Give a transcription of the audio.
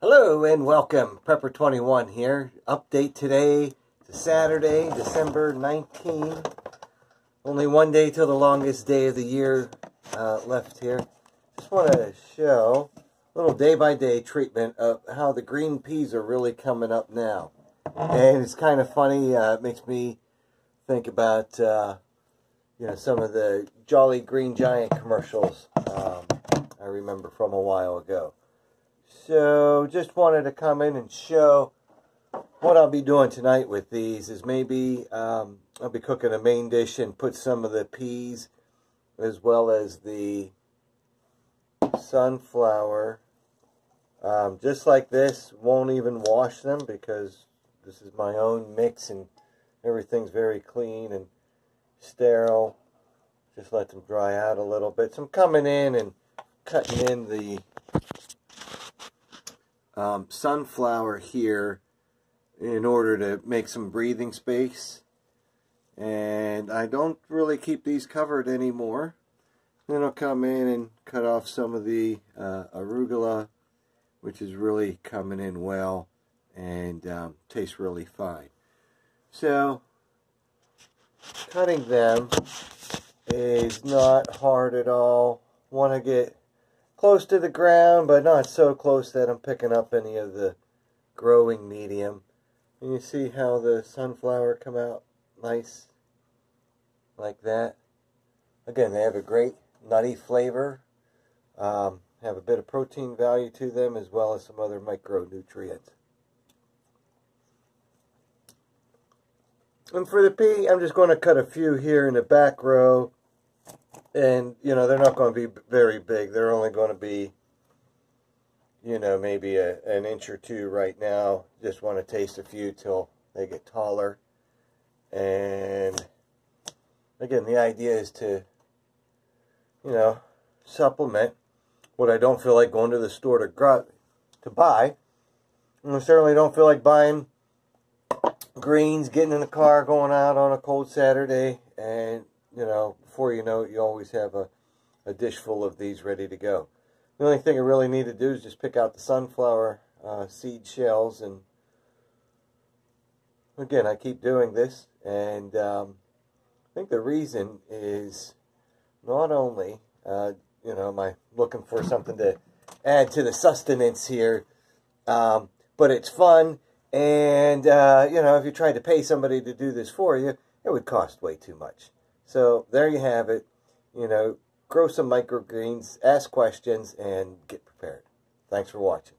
Hello and welcome. Prepper21 here. Update today to Saturday, December 19. Only one day till the longest day of the year left here. Just want to show a little day-by-day treatment of how the green peas are really coming up now. And it's kind of funny. It makes me think about some of the Jolly Green Giant commercials I remember from a while ago. So just wanted to come in and show what I'll be doing tonight with these is maybe I'll be cooking a main dish and put some of the peas as well as the sunflower just like this. Won't even wash them because this is my own mix and everything's very clean and sterile. Just let them dry out a little bit. So I'm coming in and cutting in the sunflower here in order to make some breathing space, and I don't really keep these covered anymore. Then I'll come in and cut off some of the arugula, which is really coming in well and tastes really fine. So cutting them is not hard at all. Want to get close to the ground, but not so close that I'm picking up any of the growing medium. And you see how the sunflower come out nice like that. Again, they have a great nutty flavor, have a bit of protein value to them as well as some other micronutrients. And for the pea, I'm just going to cut a few here in the back row. And, they're not going to be very big. They're only going to be, maybe an inch or two right now. Just want to taste a few till they get taller. And, again, the idea is to, supplement what I don't feel like going to the store to buy. And I certainly don't feel like buying greens, getting in the car, going out on a cold Saturday, and before you know it, you always have a dish full of these ready to go. The only thing I really need to do is just pick out the sunflower seed shells, and again, I keep doing this, and I think the reason is not only, am I looking for something to add to the sustenance here, but it's fun, and, if you tried to pay somebody to do this for you, it would cost way too much. So there you have it. Grow some microgreens, ask questions, and get prepared. Thanks for watching.